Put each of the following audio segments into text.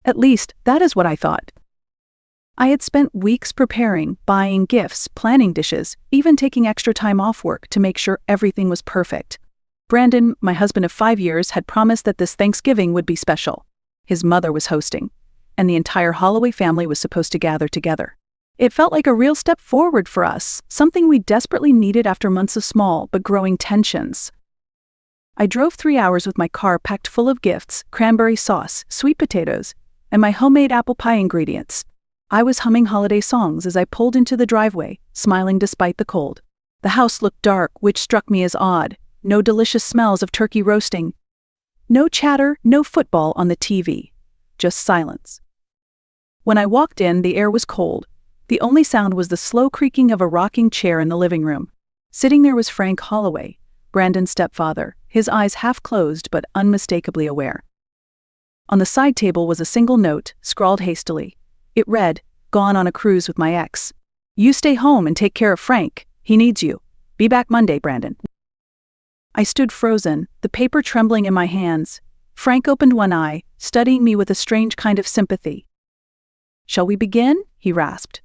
At least, that is what I thought. I had spent weeks preparing, buying gifts, planning dishes, even taking extra time off work to make sure everything was perfect. Brandon, my husband of 5 years, had promised that this Thanksgiving would be special. His mother was hosting, and the entire Holloway family was supposed to gather together. It felt like a real step forward for us, something we desperately needed after months of small but growing tensions. I drove 3 hours with my car packed full of gifts, cranberry sauce, sweet potatoes, and my homemade apple pie ingredients. I was humming holiday songs as I pulled into the driveway, smiling despite the cold. The house looked dark, which struck me as odd. No delicious smells of turkey roasting. No chatter, no football on the TV. Just silence. When I walked in, the air was cold. The only sound was the slow creaking of a rocking chair in the living room. Sitting there was Frank Holloway, Brandon's stepfather, his eyes half closed but unmistakably aware. On the side table was a single note, scrawled hastily. It read, "Gone on a cruise with my ex. You stay home and take care of Frank. He needs you. Be back Monday, Brandon." I stood frozen, the paper trembling in my hands. Frank opened one eye, studying me with a strange kind of sympathy. "Shall we begin?" he rasped.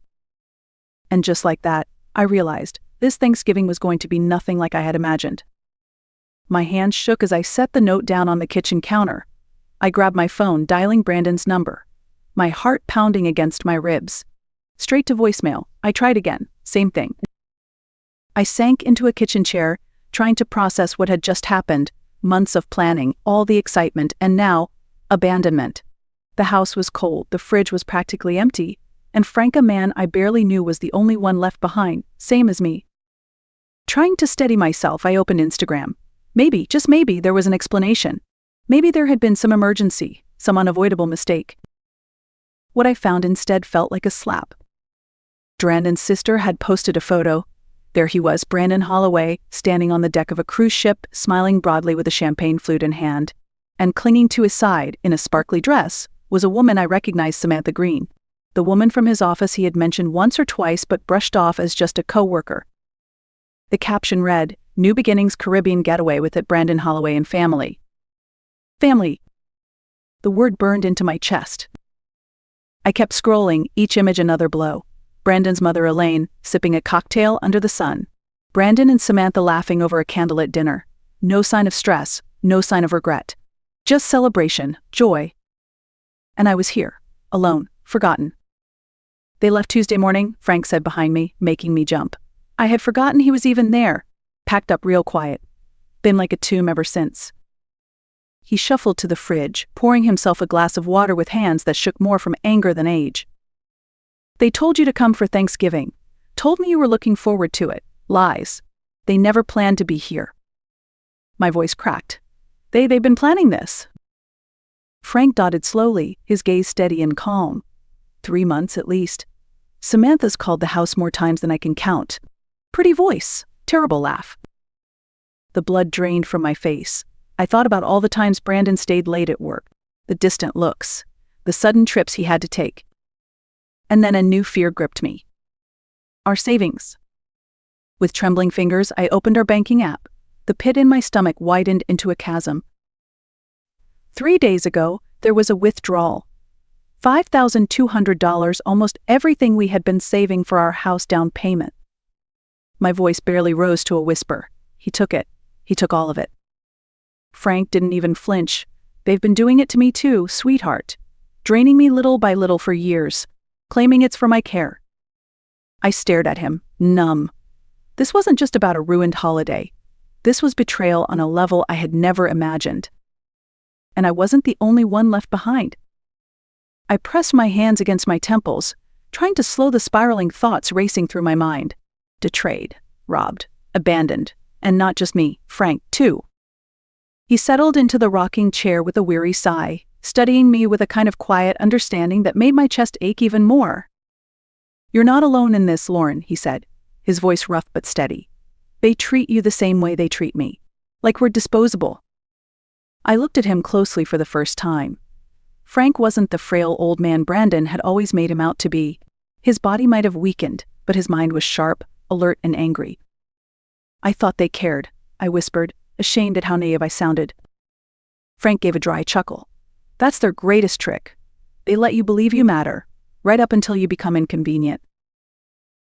And just like that, I realized this Thanksgiving was going to be nothing like I had imagined. My hands shook as I set the note down on the kitchen counter. I grabbed my phone, dialing Brandon's number. My heart pounding against my ribs. Straight to voicemail. I tried again. Same thing. I sank into a kitchen chair, trying to process what had just happened. Months of planning, all the excitement, and now, abandonment. The house was cold, the fridge was practically empty, and Frank, a man I barely knew, was the only one left behind, same as me. Trying to steady myself, I opened Instagram. Maybe, just maybe, there was an explanation. Maybe there had been some emergency, some unavoidable mistake. What I found instead felt like a slap. Brandon's sister had posted a photo. There he was, Brandon Holloway, standing on the deck of a cruise ship, smiling broadly with a champagne flute in hand. And clinging to his side, in a sparkly dress, was a woman I recognized, Samantha Green, the woman from his office he had mentioned once or twice but brushed off as just a co-worker. The caption read, "New Beginnings Caribbean Getaway with it, Brandon Holloway and family." Family. The word burned into my chest. I kept scrolling, each image another blow. Brandon's mother Elaine, sipping a cocktail under the sun. Brandon and Samantha laughing over a candlelit dinner. No sign of stress, no sign of regret. Just celebration, joy. And I was here, alone, forgotten. "They left Tuesday morning," Frank said behind me, making me jump. I had forgotten he was even there. Packed up real quiet. Been like a tomb ever since. He shuffled to the fridge, pouring himself a glass of water with hands that shook more from anger than age. "They told you to come for Thanksgiving. Told me you were looking forward to it. Lies. They never planned to be here." My voice cracked. They've been planning this." Frank nodded slowly, his gaze steady and calm. 3 months at least. "Samantha's called the house more times than I can count." Pretty voice. Terrible laugh. The blood drained from my face. I thought about all the times Brandon stayed late at work, the distant looks, the sudden trips he had to take. And then a new fear gripped me. Our savings. With trembling fingers, I opened our banking app. The pit in my stomach widened into a chasm. 3 days ago, there was a withdrawal. $5,200, almost everything we had been saving for our house down payment. My voice barely rose to a whisper. He took it. He took all of it. Frank didn't even flinch. "They've been doing it to me too, sweetheart. Draining me little by little for years, claiming it's for my care." I stared at him, numb. This wasn't just about a ruined holiday. This was betrayal on a level I had never imagined. And I wasn't the only one left behind. I pressed my hands against my temples, trying to slow the spiraling thoughts racing through my mind. Betrayed, robbed, abandoned, and not just me, Frank, too. He settled into the rocking chair with a weary sigh, studying me with a kind of quiet understanding that made my chest ache even more. "You're not alone in this, Lauren," he said, his voice rough but steady. "They treat you the same way they treat me. Like we're disposable." I looked at him closely for the first time. Frank wasn't the frail old man Brandon had always made him out to be. His body might have weakened, but his mind was sharp, alert, and angry. "I thought they cared," I whispered, ashamed at how naive I sounded. Frank gave a dry chuckle. "That's their greatest trick. They let you believe you matter, right up until you become inconvenient.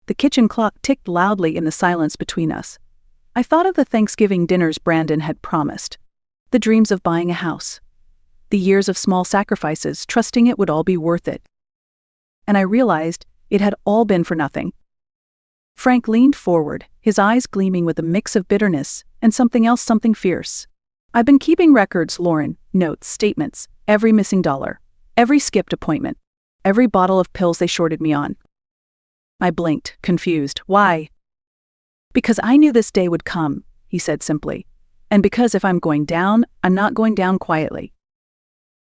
The kitchen clock ticked loudly in the silence between us. I thought of the Thanksgiving dinners Brandon had promised, the dreams of buying a house, the years of small sacrifices, trusting it would all be worth it. And I realized it had all been for nothing. Frank leaned forward, his eyes gleaming with a mix of bitterness and something else, something fierce. I've been keeping records, Lauren, notes, statements, every missing dollar, every skipped appointment, every bottle of pills they shorted me on. I blinked, confused. Why? Because I knew this day would come, he said simply. And because if I'm going down, I'm not going down quietly.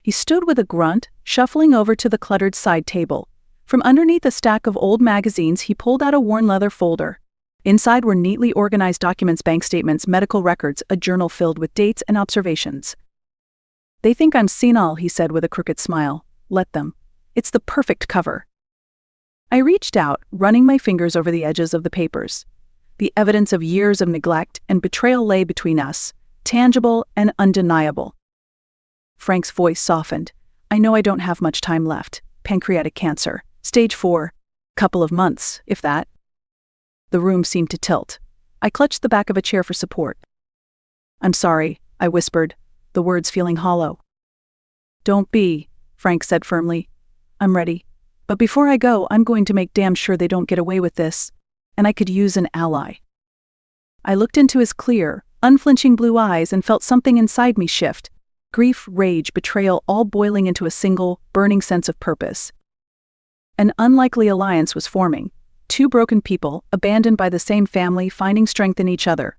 He stood with a grunt, shuffling over to the cluttered side table. From underneath a stack of old magazines, he pulled out a worn leather folder. Inside were neatly organized documents, bank statements, medical records, a journal filled with dates and observations. They think I'm senile, he said with a crooked smile. Let them. It's the perfect cover. I reached out, running my fingers over the edges of the papers. The evidence of years of neglect and betrayal lay between us, tangible and undeniable. Frank's voice softened. I know I don't have much time left. Pancreatic cancer. Stage 4. Couple of months, if that. The room seemed to tilt. I clutched the back of a chair for support. I'm sorry, I whispered, the words feeling hollow. Don't be, Frank said firmly. I'm ready. But before I go, I'm going to make damn sure they don't get away with this. And I could use an ally. I looked into his clear, unflinching blue eyes and felt something inside me shift. Grief, rage, betrayal, all boiling into a single, burning sense of purpose. An unlikely alliance was forming. Two broken people, abandoned by the same family, finding strength in each other.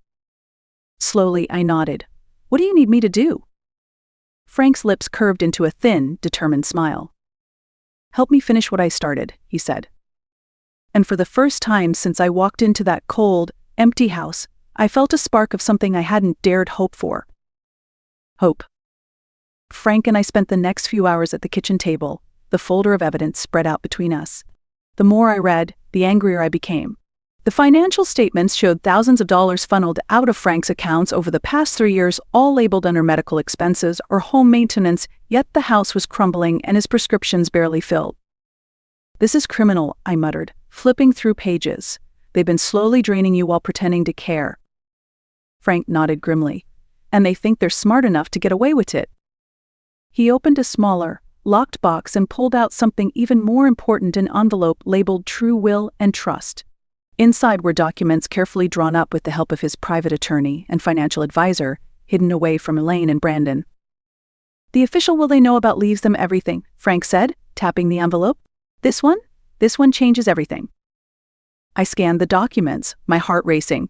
Slowly, I nodded. What do you need me to do? Frank's lips curved into a thin, determined smile. Help me finish what I started, he said. And for the first time since I walked into that cold, empty house, I felt a spark of something I hadn't dared hope for. Hope. Frank and I spent the next few hours at the kitchen table, the folder of evidence spread out between us. The more I read, the angrier I became. The financial statements showed thousands of dollars funneled out of Frank's accounts over the past 3 years, all labeled under medical expenses or home maintenance, yet the house was crumbling and his prescriptions barely filled. This is criminal, I muttered, flipping through pages. They've been slowly draining you while pretending to care. Frank nodded grimly. And they think they're smart enough to get away with it. He opened a smaller, locked box and pulled out something even more important, an envelope labeled True Will and Trust. Inside were documents carefully drawn up with the help of his private attorney and financial advisor, hidden away from Elaine and Brandon. The official will they know about leaves them everything, Frank said, tapping the envelope. This one changes everything. I scanned the documents, my heart racing.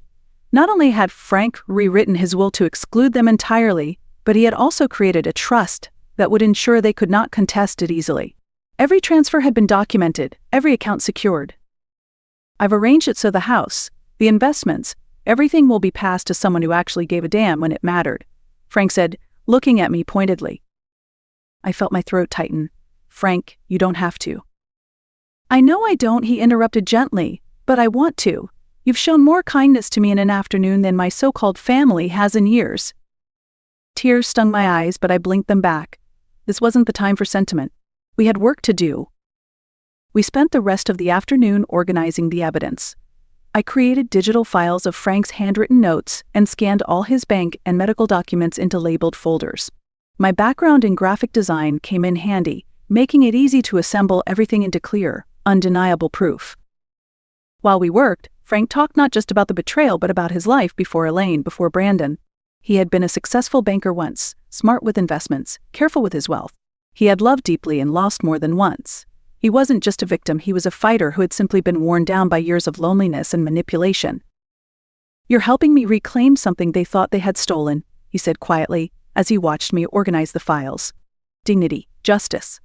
Not only had Frank rewritten his will to exclude them entirely, but he had also created a trust that would ensure they could not contest it easily. Every transfer had been documented, every account secured. I've arranged it so the house, the investments, everything will be passed to someone who actually gave a damn when it mattered, Frank said, looking at me pointedly. I felt my throat tighten. Frank, you don't have to. I know I don't, he interrupted gently, but I want to. You've shown more kindness to me in an afternoon than my so-called family has in years. Tears stung my eyes, but I blinked them back. This wasn't the time for sentiment. We had work to do. We spent the rest of the afternoon organizing the evidence. I created digital files of Frank's handwritten notes and scanned all his bank and medical documents into labeled folders. My background in graphic design came in handy, making it easy to assemble everything into clear, undeniable proof. While we worked, Frank talked not just about the betrayal but about his life before Elaine, before Brandon. He had been a successful banker once, smart with investments, careful with his wealth. He had loved deeply and lost more than once. He wasn't just a victim, he was a fighter who had simply been worn down by years of loneliness and manipulation. You're helping me reclaim something they thought they had stolen, he said quietly, as he watched me organize the files. Dignity, justice.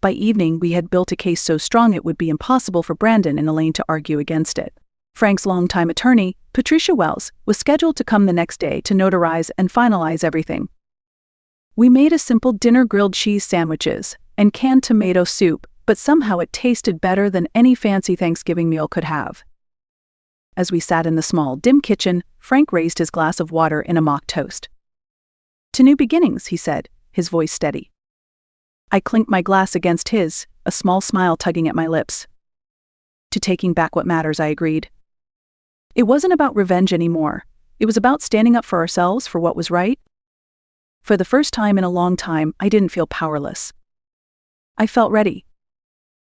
By evening, we had built a case so strong it would be impossible for Brandon and Elaine to argue against it. Frank's longtime attorney, Patricia Wells, was scheduled to come the next day to notarize and finalize everything. We made a simple dinner, grilled cheese sandwiches and canned tomato soup, but somehow it tasted better than any fancy Thanksgiving meal could have. As we sat in the small, dim kitchen, Frank raised his glass of water in a mock toast. To new beginnings, he said, his voice steady. I clinked my glass against his, a small smile tugging at my lips. To taking back what matters, I agreed. It wasn't about revenge anymore. It was about standing up for ourselves, for what was right. For the first time in a long time, I didn't feel powerless. I felt ready.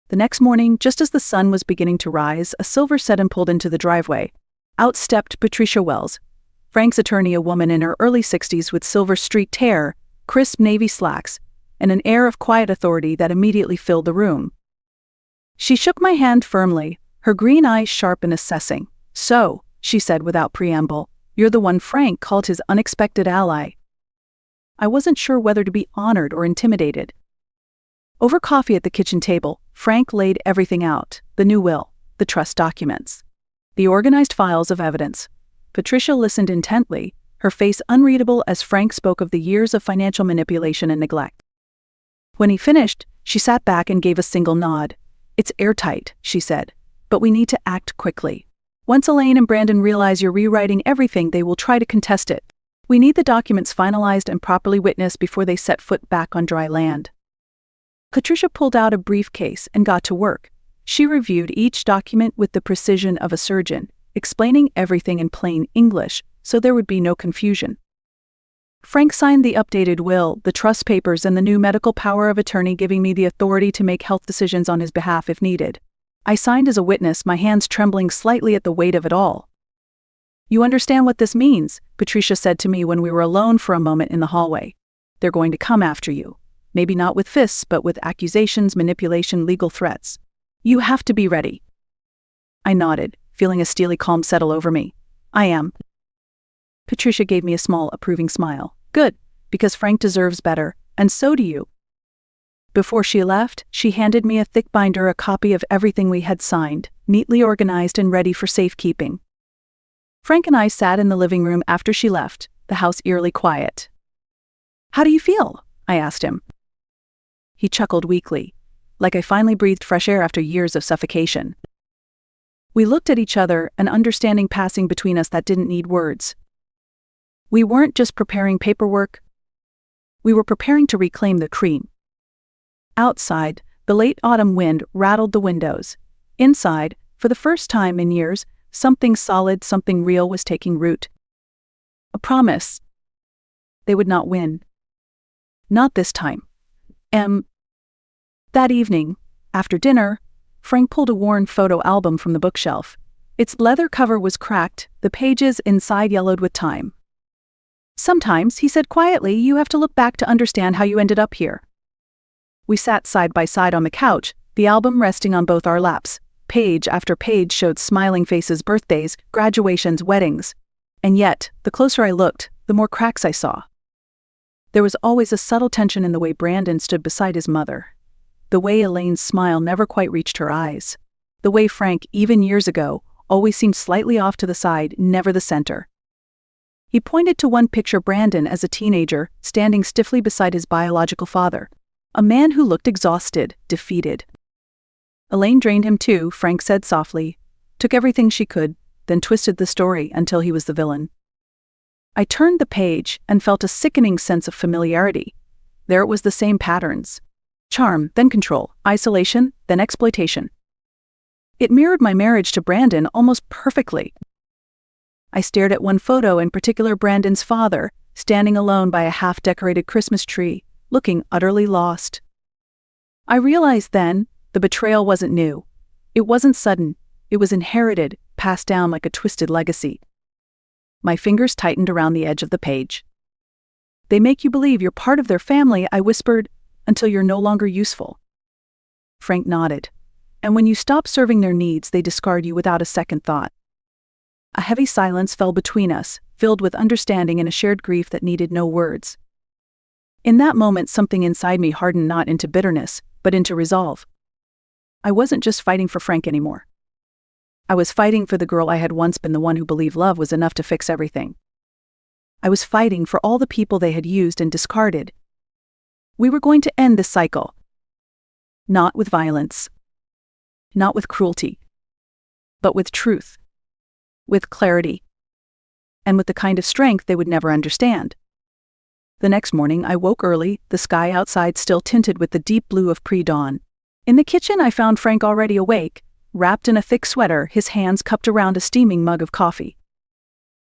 The next morning, just as the sun was beginning to rise, a silver sedan pulled into the driveway. Out stepped Patricia Wells, Frank's attorney, a woman in her early 60s with silver-streaked hair, crisp navy slacks, and an air of quiet authority that immediately filled the room. She shook my hand firmly, her green eyes sharp and assessing. "So," she said without preamble, "you're the one Frank called his unexpected ally." I wasn't sure whether to be honored or intimidated. Over coffee at the kitchen table, Frank laid everything out: the new will, the trust documents, the organized files of evidence. Patricia listened intently, her face unreadable as Frank spoke of the years of financial manipulation and neglect. When he finished, she sat back and gave a single nod. "It's airtight," she said, "but we need to act quickly. Once Elaine and Brandon realize you're rewriting everything, they will try to contest it. We need the documents finalized and properly witnessed before they set foot back on dry land." Patricia pulled out a briefcase and got to work. She reviewed each document with the precision of a surgeon, explaining everything in plain English so there would be no confusion. Frank signed the updated will, the trust papers, and the new medical power of attorney, giving me the authority to make health decisions on his behalf if needed. I signed as a witness, my hands trembling slightly at the weight of it all. "You understand what this means?" Patricia said to me when we were alone for a moment in the hallway. "They're going to come after you. Maybe not with fists, but with accusations, manipulation, legal threats. You have to be ready." I nodded, feeling a steely calm settle over me. "I am." Patricia gave me a small, approving smile. "Good, because Frank deserves better, and so do you." Before she left, she handed me a thick binder, a copy of everything we had signed, neatly organized and ready for safekeeping. Frank and I sat in the living room after she left, the house eerily quiet. "How do you feel?" I asked him. He chuckled weakly, like I finally breathed fresh air after years of suffocation. We looked at each other, an understanding passing between us that didn't need words. We weren't just preparing paperwork. We were preparing to reclaim the cream. Outside, the late autumn wind rattled the windows. Inside, for the first time in years, something solid, something real was taking root. A promise. They would not win. Not this time. That evening, after dinner, Frank pulled a worn photo album from the bookshelf. Its leather cover was cracked, the pages inside yellowed with time. "Sometimes," he said quietly, "you have to look back to understand how you ended up here." We sat side by side on the couch, the album resting on both our laps. Page after page showed smiling faces, birthdays, graduations, weddings. And yet, the closer I looked, the more cracks I saw. There was always a subtle tension in the way Brandon stood beside his mother. The way Elaine's smile never quite reached her eyes. The way Frank, even years ago, always seemed slightly off to the side, never the center. He pointed to one picture, Brandon as a teenager, standing stiffly beside his biological father. A man who looked exhausted, defeated. Elaine drained him too, Frank said softly, took everything she could, then twisted the story until he was the villain. I turned the page and felt a sickening sense of familiarity. There it was, the same patterns. Charm, then control, isolation, then exploitation. It mirrored my marriage to Brandon almost perfectly. I stared at one photo in particular, Brandon's father, standing alone by a half-decorated Christmas tree, looking utterly lost. I realized then, the betrayal wasn't new. It wasn't sudden. It was inherited, passed down like a twisted legacy. My fingers tightened around the edge of the page. "They make you believe you're part of their family," I whispered, "until you're no longer useful." Frank nodded. "And when you stop serving their needs, they discard you without a second thought." A heavy silence fell between us, filled with understanding and a shared grief that needed no words. In that moment, something inside me hardened, not into bitterness, but into resolve. I wasn't just fighting for Frank anymore. I was fighting for the girl I had once been, the one who believed love was enough to fix everything. I was fighting for all the people they had used and discarded. We were going to end this cycle. Not with violence. Not with cruelty. But with truth. With clarity. And with the kind of strength they would never understand. The next morning, I woke early, the sky outside still tinted with the deep blue of pre-dawn. In the kitchen, I found Frank already awake, wrapped in a thick sweater, his hands cupped around a steaming mug of coffee.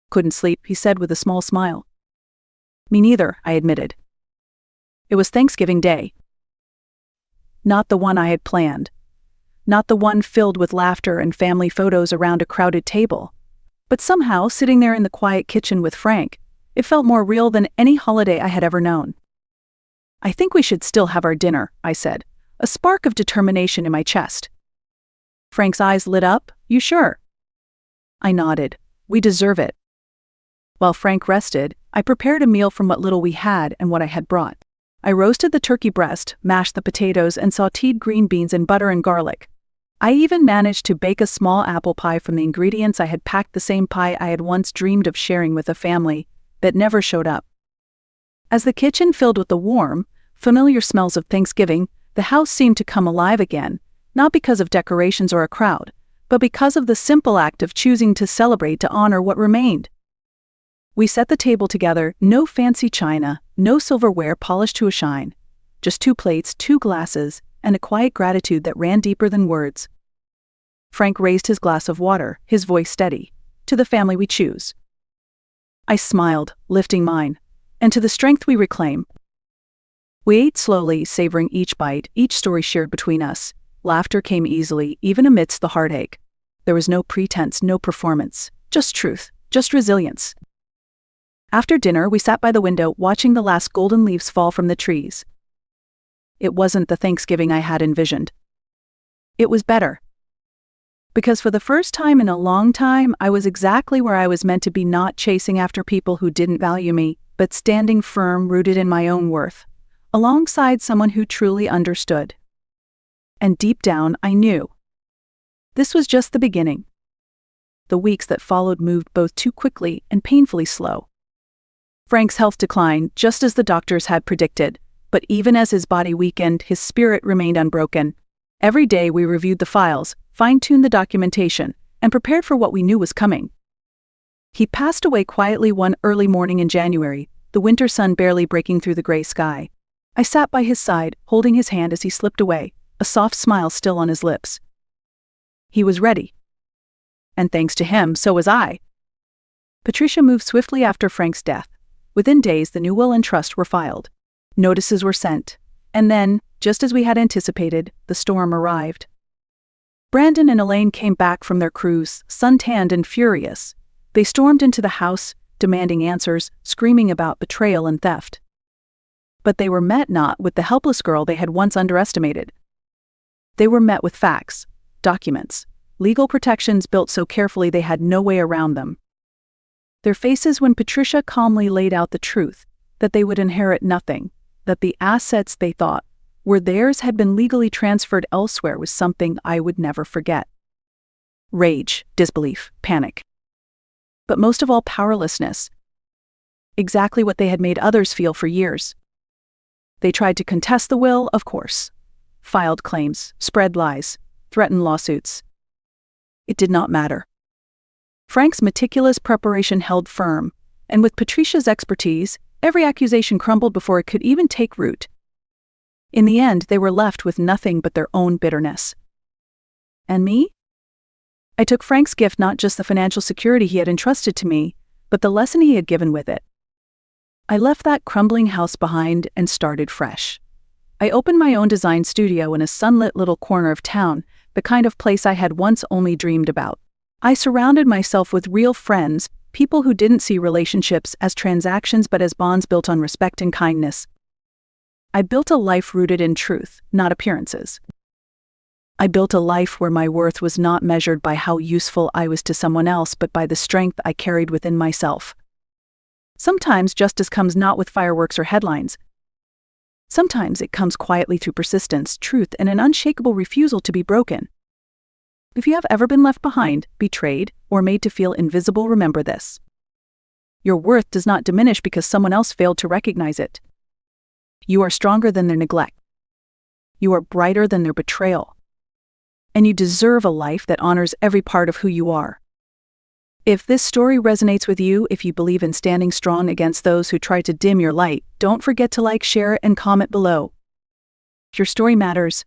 "Couldn't sleep," he said with a small smile. "Me neither," I admitted. It was Thanksgiving Day. Not the one I had planned. Not the one filled with laughter and family photos around a crowded table. But somehow, sitting there in the quiet kitchen with Frank, it felt more real than any holiday I had ever known. "I think we should still have our dinner," I said, a spark of determination in my chest. Frank's eyes lit up. "You sure?" I nodded. "We deserve it." While Frank rested, I prepared a meal from what little we had and what I had brought. I roasted the turkey breast, mashed the potatoes, and sautéed green beans in butter and garlic. I even managed to bake a small apple pie from the ingredients I had packed, the same pie I had once dreamed of sharing with a family that never showed up. As the kitchen filled with the warm, familiar smells of Thanksgiving, the house seemed to come alive again, not because of decorations or a crowd, but because of the simple act of choosing to celebrate, to honor what remained. We set the table together, no fancy china, no silverware polished to a shine, just 2 plates, 2 glasses, and a quiet gratitude that ran deeper than words. Frank raised his glass of water, his voice steady. "To the family we choose." I smiled, lifting mine. "And to the strength we reclaim." We ate slowly, savoring each bite, each story shared between us. Laughter came easily, even amidst the heartache. There was no pretense, no performance, just truth, just resilience. After dinner, we sat by the window, watching the last golden leaves fall from the trees. It wasn't the Thanksgiving I had envisioned. It was better. Because for the first time in a long time, I was exactly where I was meant to be, not chasing after people who didn't value me, but standing firm, rooted in my own worth, alongside someone who truly understood. And deep down, I knew. This was just the beginning. The weeks that followed moved both too quickly and painfully slow. Frank's health declined, just as the doctors had predicted, but even as his body weakened, his spirit remained unbroken. Every day we reviewed the files, fine-tuned the documentation, and prepared for what we knew was coming. He passed away quietly one early morning in January, the winter sun barely breaking through the gray sky. I sat by his side, holding his hand as he slipped away, a soft smile still on his lips. He was ready. And thanks to him, so was I. Patricia moved swiftly after Frank's death. Within days, the new will and trust were filed. Notices were sent. And then, just as we had anticipated, the storm arrived. Brandon and Elaine came back from their cruise, suntanned and furious. They stormed into the house, demanding answers, screaming about betrayal and theft. But they were met not with the helpless girl they had once underestimated. They were met with facts, documents, legal protections built so carefully they had no way around them. Their faces when Patricia calmly laid out the truth, that they would inherit nothing, that the assets they thought were theirs had been legally transferred elsewhere, was something I would never forget. Rage, disbelief, panic. But most of all, powerlessness. Exactly what they had made others feel for years. They tried to contest the will, of course. Filed claims, spread lies, threatened lawsuits. It did not matter. Frank's meticulous preparation held firm, and with Patricia's expertise, every accusation crumbled before it could even take root. In the end, they were left with nothing but their own bitterness. And me? I took Frank's gift, not just the financial security he had entrusted to me, but the lesson he had given with it. I left that crumbling house behind and started fresh. I opened my own design studio in a sunlit little corner of town, the kind of place I had once only dreamed about. I surrounded myself with real friends, people who didn't see relationships as transactions but as bonds built on respect and kindness. I built a life rooted in truth, not appearances. I built a life where my worth was not measured by how useful I was to someone else, but by the strength I carried within myself. Sometimes justice comes not with fireworks or headlines. Sometimes it comes quietly through persistence, truth, and an unshakable refusal to be broken. If you have ever been left behind, betrayed, or made to feel invisible, remember this. Your worth does not diminish because someone else failed to recognize it. You are stronger than their neglect. You are brighter than their betrayal. And you deserve a life that honors every part of who you are. If this story resonates with you, if you believe in standing strong against those who try to dim your light, don't forget to like, share, and comment below. Your story matters.